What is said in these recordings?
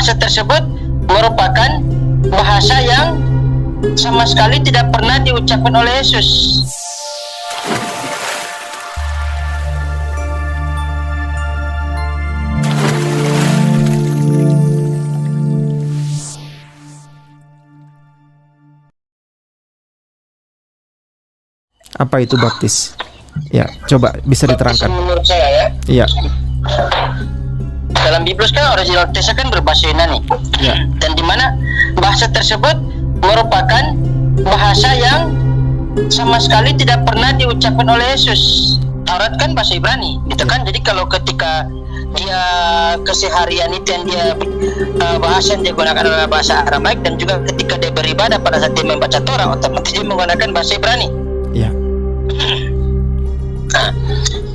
bahasa tersebut merupakan bahasa yang sama sekali tidak pernah diucapkan oleh Yesus. Apa itu baptis? Ya, coba bisa diterangkan. Baptis menurut saya ya. Iya. Dalam Biblos kan original teksnya kan berbahasa Yunani. Ya. Dan di mana bahasa tersebut merupakan bahasa yang sama sekali tidak pernah diucapkan oleh Yesus. Taurat kan bahasa Ibrani, gitu kan? Jadi kalau ketika dia keseharian itu yang dia bahasa yang dia gunakan adalah bahasa Aramaik, dan juga ketika dia beribadah pada saat dia membaca Torah, otomatis dia menggunakan bahasa Ibrani. Iya. Nah,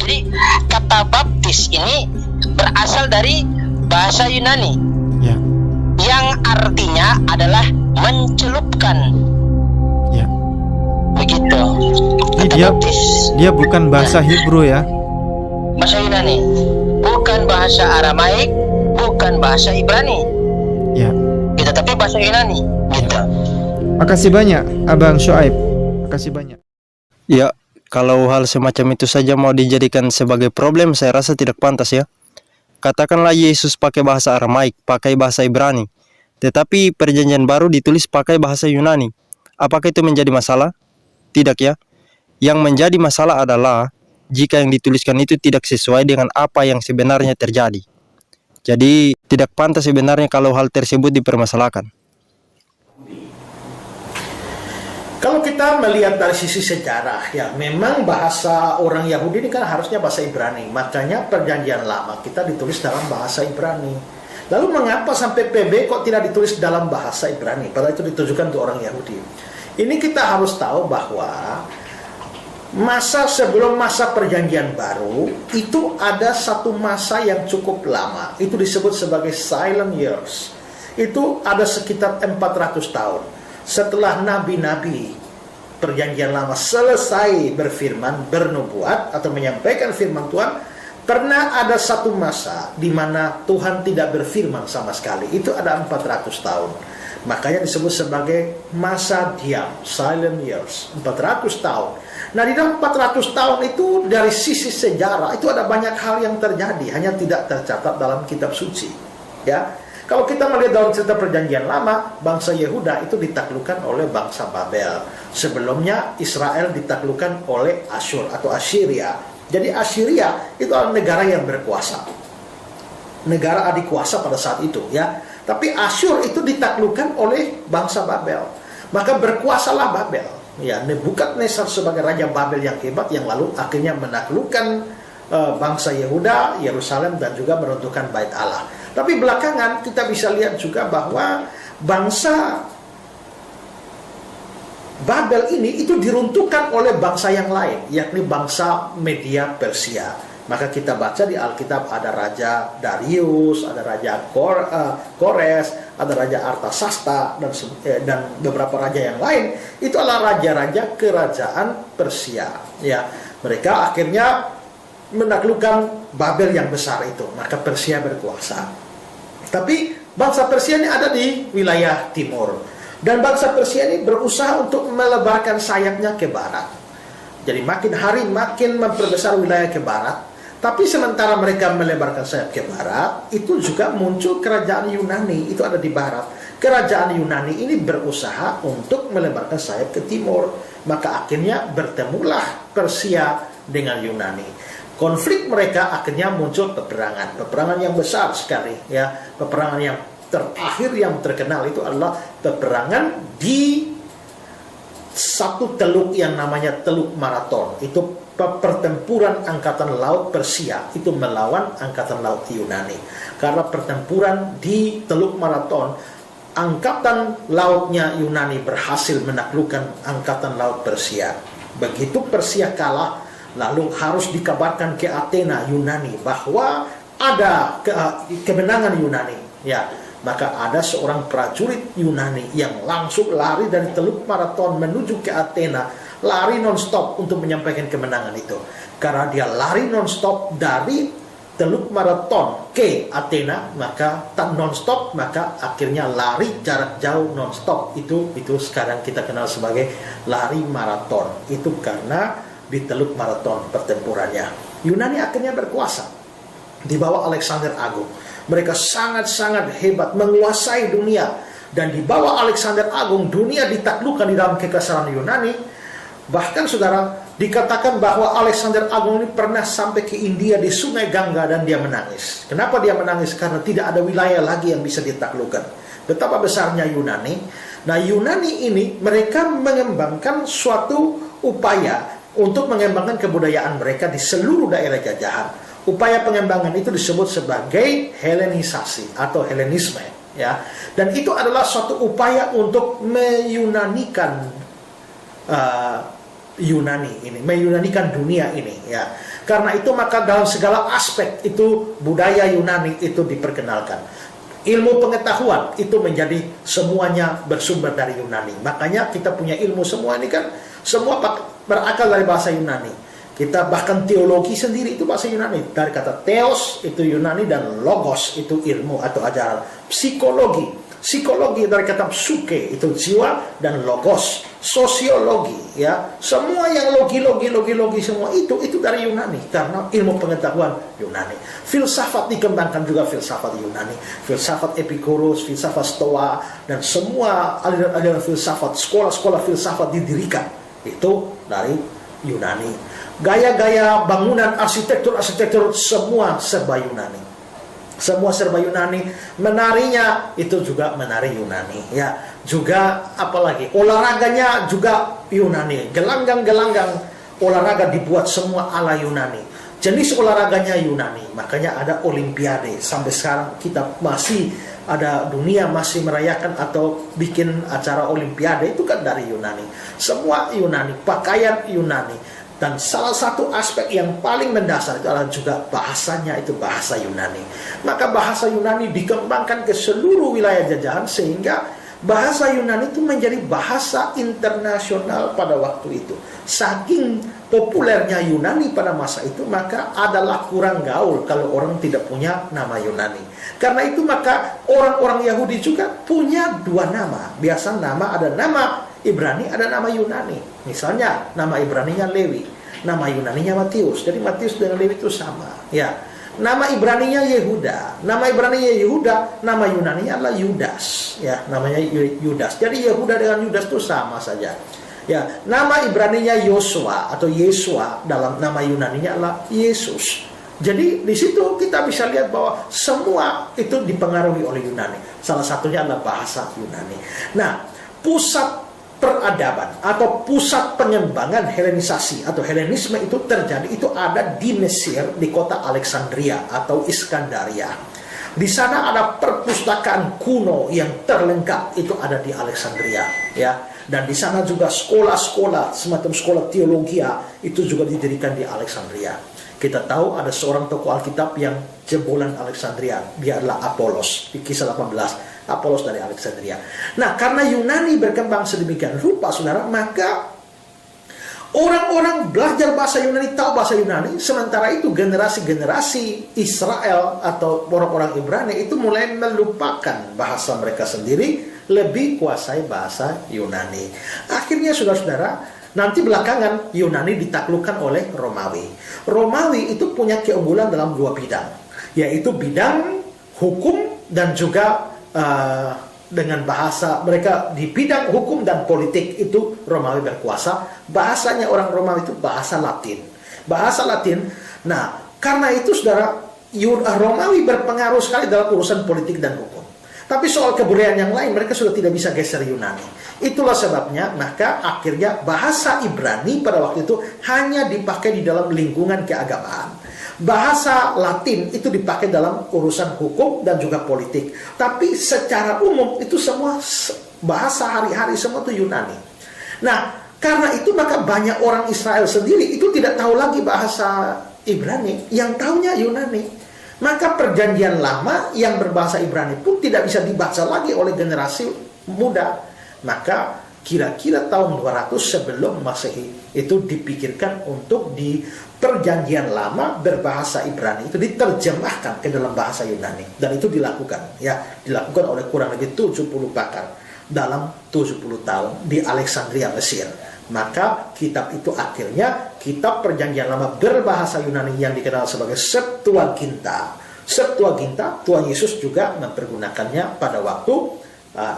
jadi kata baptis ini berasal dari bahasa Yunani, Ya. yang artinya adalah mencelupkan. Ya. Begitu. Ini Kata baptis. dia bukan bahasa Hebrew ya. Bahasa Yunani, bukan bahasa Aramaik, bukan bahasa Ibrani. Ya. Gitu, tapi bahasa Yunani. Gitu. Makasih banyak Abang Shoaib. Makasih banyak. Ya, kalau hal semacam itu saja mau dijadikan sebagai problem, saya rasa tidak pantas ya. Katakanlah Yesus pakai bahasa Aramaik, pakai bahasa Ibrani, tetapi perjanjian baru ditulis pakai bahasa Yunani. Apakah itu menjadi masalah? Tidak ya. Yang menjadi masalah adalah jika yang dituliskan itu tidak sesuai dengan apa yang sebenarnya terjadi. Jadi tidak pantas sebenarnya kalau hal tersebut dipermasalahkan. Kalau kita melihat dari sisi sejarah, ya memang bahasa orang Yahudi ini kan harusnya bahasa Ibrani. Makanya perjanjian lama kita ditulis dalam bahasa Ibrani. Lalu mengapa sampai PB kok tidak ditulis dalam bahasa Ibrani? Padahal itu ditujukan untuk orang Yahudi. Ini kita harus tahu bahwa masa sebelum masa perjanjian baru, itu ada satu masa yang cukup lama. Itu disebut sebagai silent years. Itu ada sekitar 400 tahun. Setelah nabi-nabi perjanjian lama selesai berfirman, bernubuat atau menyampaikan firman Tuhan, pernah ada satu masa di mana Tuhan tidak berfirman sama sekali. Itu ada 400 tahun. Makanya disebut sebagai masa diam, silent years, 400 tahun. Nah, di dalam 400 tahun itu dari sisi sejarah itu ada banyak hal yang terjadi, hanya tidak tercatat dalam kitab suci. Ya. Kalau kita melihat dalam cerita perjanjian lama, bangsa Yehuda itu ditaklukkan oleh bangsa Babel. Sebelumnya Israel ditaklukkan oleh Asyur atau Assyria. Jadi Assyria itu adalah negara yang berkuasa, negara adik kuasa pada saat itu, ya. Tapi Asyur itu ditaklukkan oleh bangsa Babel. Maka berkuasalah Babel. Ya, Nebukadnezar sebagai raja Babel yang hebat, yang lalu akhirnya menaklukkan bangsa Yehuda, Yerusalem, dan juga meruntuhkan Bait Allah. Tapi belakangan kita bisa lihat juga bahwa bangsa Babel ini itu diruntuhkan oleh bangsa yang lain, yakni bangsa Media Persia. Maka kita baca di Alkitab ada Raja Darius, ada Raja Kores, ada Raja Artasasta, dan beberapa raja yang lain. Itu adalah raja-raja kerajaan Persia. Ya, mereka akhirnya menaklukkan Babel yang besar itu. Maka Persia berkuasa. Tapi bangsa Persia ini ada di wilayah timur. Dan bangsa Persia ini berusaha untuk melebarkan sayapnya ke barat. Jadi makin hari makin memperbesar wilayah ke barat. Tapi sementara mereka melebarkan sayap ke barat, itu juga muncul kerajaan Yunani, itu ada di barat. Kerajaan Yunani ini berusaha untuk melebarkan sayap ke timur. Maka akhirnya bertemulah Persia dengan Yunani. Konflik mereka akhirnya muncul peperangan yang besar sekali, ya. Peperangan yang terakhir yang terkenal itu adalah peperangan di satu teluk yang namanya Teluk Marathon. Itu pertempuran angkatan laut Persia itu melawan angkatan laut Yunani. Karena pertempuran di Teluk Marathon, angkatan lautnya Yunani berhasil menaklukkan angkatan laut Persia. Begitu Persia kalah, lalu harus dikabarkan ke Athena Yunani bahwa ada kemenangan Yunani. Ya, maka ada seorang prajurit Yunani yang langsung lari dari Teluk Marathon menuju ke Athena, lari non-stop untuk menyampaikan kemenangan itu. Karena dia lari non-stop dari Teluk maraton ke Athena, maka tak non-stop, maka akhirnya lari jarak jauh non-stop. Itu sekarang kita kenal sebagai lari maraton. Itu karena di Teluk Maraton pertempurannya. Yunani akhirnya berkuasa di bawah Alexander Agung. Mereka sangat-sangat hebat, menguasai dunia. Dan di bawah Alexander Agung, dunia ditaklukkan di dalam kekaisaran Yunani. Bahkan saudara, dikatakan bahwa Alexander Agung ini pernah sampai ke India di Sungai Gangga dan dia menangis. Kenapa dia menangis? Karena tidak ada wilayah lagi yang bisa ditaklukkan. Betapa besarnya Yunani. Nah, Yunani ini mereka mengembangkan suatu upaya untuk mengembangkan kebudayaan mereka di seluruh daerah jajahan. Upaya pengembangan itu disebut sebagai Helenisasi atau Helenisme, ya. Dan itu adalah suatu upaya untuk meyunanikan Yunani ini, meyunanikan dunia ini, ya. Karena itu maka dalam segala aspek itu budaya Yunani itu diperkenalkan. Ilmu pengetahuan itu menjadi semuanya bersumber dari Yunani. Makanya kita punya ilmu semua ini kan semua berakal dari bahasa Yunani. Kita bahkan teologi sendiri itu bahasa Yunani. Dari kata theos itu Yunani dan logos itu ilmu atau ajaran. Psikologi dari kata psyche itu jiwa dan logos. Sosiologi, ya. Semua yang logi semua itu dari Yunani karena ilmu pengetahuan Yunani. Filsafat dikembangkan juga filsafat Yunani. Filsafat Epicurus, filsafat Stoa dan semua aliran-aliran filsafat, sekolah-sekolah filsafat didirikan itu dari Yunani. Gaya-gaya bangunan, arsitektur semua serba Yunani. Semua serba Yunani. Menarinya itu juga menari Yunani, ya. Juga apalagi olahraganya juga Yunani. Gelanggang olahraga dibuat semua ala Yunani. Jenis olahraganya Yunani. Makanya ada olimpiade. Sampai sekarang kita masih ada, dunia masih merayakan atau bikin acara olimpiade itu kan dari Yunani. Semua Yunani, pakaian Yunani. Dan salah satu aspek yang paling mendasar itu adalah juga bahasanya, itu bahasa Yunani. Maka bahasa Yunani dikembangkan ke seluruh wilayah jajahan sehingga bahasa Yunani itu menjadi bahasa internasional pada waktu itu. Saking populernya Yunani pada masa itu, maka adalah kurang gaul kalau orang tidak punya nama Yunani. Karena itu maka orang-orang Yahudi juga punya dua nama. Biasa ada nama Ibrani, ada nama Yunani. Misalnya nama Ibraninya Lewi, nama Yunaninya Matius. Jadi Matius dengan Lewi itu sama, ya. Nama Ibraninya Yehuda, nama Ibraninya Yehuda, nama Yunaninya adalah Yudas, ya, namanya Yudas. Jadi Yehuda dengan Yudas itu sama saja. Ya, nama Ibraninya Yosua atau Yesua, dalam nama Yunaninya adalah Yesus. Jadi di situ kita bisa lihat bahwa semua itu dipengaruhi oleh Yunani. Salah satunya adalah bahasa Yunani. Nah, pusat peradaban atau pusat pengembangan Helenisasi atau Helenisme itu terjadi, itu ada di Mesir, di kota Alexandria atau Iskandaria. Di sana ada perpustakaan kuno yang terlengkap, itu ada di Alexandria, ya. Dan di sana juga sekolah-sekolah, semacam sekolah teologia itu juga didirikan di Alexandria. Kita tahu ada seorang tokoh Alkitab yang jebolan Alexandria, dia adalah Apolos, di Kisah 18. Apolos dari Alexandria. Nah, karena Yunani berkembang sedemikian rupa, saudara, maka orang-orang belajar bahasa Yunani, tahu bahasa Yunani. Sementara itu generasi-generasi Israel atau orang-orang Ibrani itu mulai melupakan bahasa mereka sendiri, lebih kuasai bahasa Yunani. Akhirnya, saudara-saudara, nanti belakangan Yunani ditaklukkan oleh Romawi. Romawi itu punya keunggulan dalam dua bidang, yaitu bidang hukum dan juga dengan bahasa. Mereka di bidang hukum dan politik itu Romawi berkuasa. Bahasanya orang Romawi itu bahasa Latin. Bahasa Latin. Nah, karena itu saudara, Romawi berpengaruh sekali dalam urusan politik dan hukum. Tapi soal kebudayaan yang lain mereka sudah tidak bisa geser Yunani. Itulah sebabnya maka akhirnya bahasa Ibrani pada waktu itu hanya dipakai di dalam lingkungan keagamaan. Bahasa Latin itu dipakai dalam urusan hukum dan juga politik. Tapi secara umum itu semua bahasa hari-hari semua itu Yunani. Nah, karena itu maka banyak orang Israel sendiri itu tidak tahu lagi bahasa Ibrani, yang tahunya Yunani. Maka perjanjian lama yang berbahasa Ibrani pun tidak bisa dibaca lagi oleh generasi muda. Maka kira-kira tahun 200 sebelum Masehi itu dipikirkan untuk di perjanjian lama berbahasa Ibrani itu diterjemahkan ke dalam bahasa Yunani, dan itu dilakukan oleh kurang lebih 70 pakar dalam 70 tahun di Alexandria, Mesir. Maka kitab itu akhirnya kitab perjanjian lama berbahasa Yunani yang dikenal sebagai Septuaginta. Septuaginta, Tuhan Yesus juga mempergunakannya pada waktu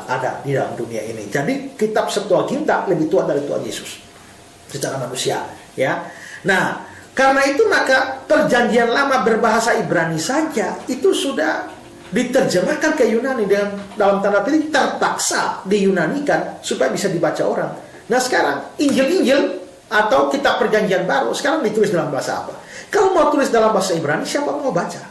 ada di dalam dunia ini. Jadi kitab Septuaginta lebih tua dari Tuhan Yesus secara manusia, ya. Nah, karena itu maka perjanjian lama berbahasa Ibrani saja itu sudah diterjemahkan ke Yunani dengan dalam tanda petik terpaksa diyunanikan supaya bisa dibaca orang. Nah, sekarang Injil-Injil atau kitab perjanjian baru sekarang ditulis dalam bahasa apa? Kalau mau tulis dalam bahasa Ibrani, siapa mau baca?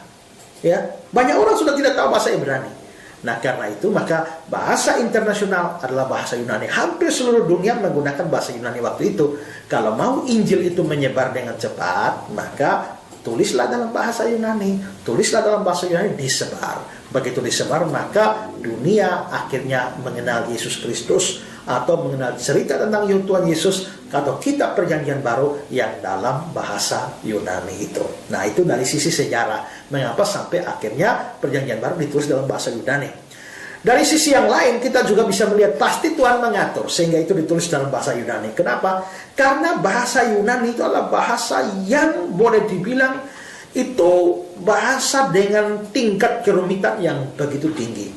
Ya, banyak orang sudah tidak tahu bahasa Ibrani. Nah, karena itu maka bahasa internasional adalah bahasa Yunani. Hampir seluruh dunia menggunakan bahasa Yunani waktu itu. Kalau mau Injil itu menyebar dengan cepat, maka tulislah dalam bahasa Yunani. Tulislah dalam bahasa Yunani, disebar. Begitu disebar, maka dunia akhirnya mengenal Yesus Kristus atau mengenal cerita tentang Tuhan Yesus atau kitab perjanjian baru yang dalam bahasa Yunani itu. Nah, itu dari sisi sejarah mengapa sampai akhirnya perjanjian baru ditulis dalam bahasa Yunani. Dari sisi yang lain kita juga bisa melihat pasti Tuhan mengatur sehingga itu ditulis dalam bahasa Yunani. Kenapa? Karena bahasa Yunani itu adalah bahasa yang boleh dibilang itu bahasa dengan tingkat kerumitan yang begitu tinggi.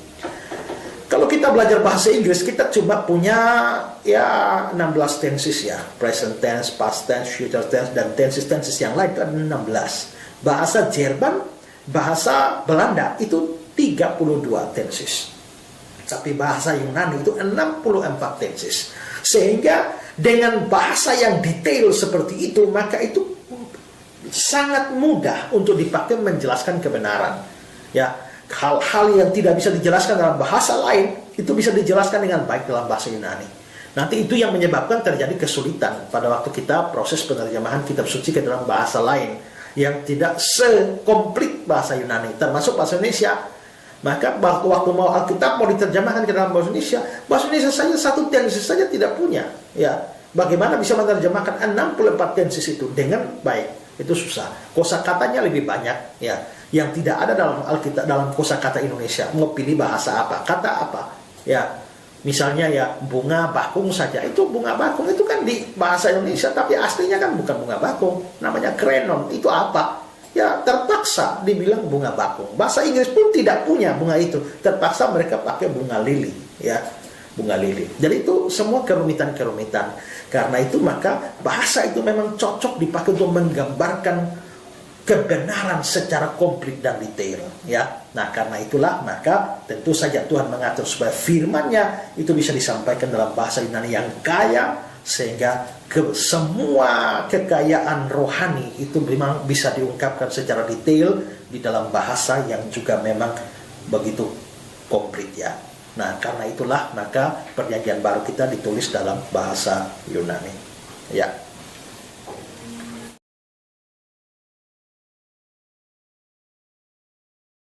Kalau kita belajar bahasa Inggris, kita cuma punya 16 tenses ya. Present tense, past tense, future tense, dan tenses yang lain itu ada 16. Bahasa Jerman, bahasa Belanda itu 32 tenses. Tapi bahasa Yunani itu 64 tenses. Sehingga dengan bahasa yang detail seperti itu, maka itu sangat mudah untuk dipakai menjelaskan kebenaran. Ya, hal-hal yang tidak bisa dijelaskan dalam bahasa lain itu bisa dijelaskan dengan baik dalam bahasa Yunani. Nanti itu yang menyebabkan terjadi kesulitan pada waktu kita proses penerjemahan kitab suci ke dalam bahasa lain yang tidak sekomplit bahasa Yunani, termasuk bahasa Indonesia. Maka waktu mau Alkitab mau diterjemahkan ke dalam bahasa Indonesia saja satu tenses saja tidak punya. Ya, bagaimana bisa menerjemahkan 64 tenses itu dengan baik? Itu susah. Kosakatanya lebih banyak, ya, yang tidak ada dalam Alkitab, dalam kosakata Indonesia. Mau pilih bahasa apa, kata apa, ya. Misalnya ya bunga bakung saja, itu bunga bakung itu kan di bahasa Indonesia, tapi aslinya kan bukan bunga bakung, namanya krenon. Itu apa? Ya terpaksa dibilang bunga bakung. Bahasa Inggris pun tidak punya bunga itu, terpaksa mereka pakai bunga lili, ya, bunga lili. Jadi itu semua kerumitan-kerumitan. Karena itu maka bahasa itu memang cocok dipakai untuk menggambarkan kebenaran secara komplit dan detail, ya. Nah, karena itulah maka tentu saja Tuhan mengatur supaya firman-Nya itu bisa disampaikan dalam bahasa Yunani yang kaya sehingga semua kekayaan rohani itu memang bisa diungkapkan secara detail di dalam bahasa yang juga memang begitu komplit, ya. Nah, karena itulah maka perjanjian baru kita ditulis dalam bahasa Yunani, ya.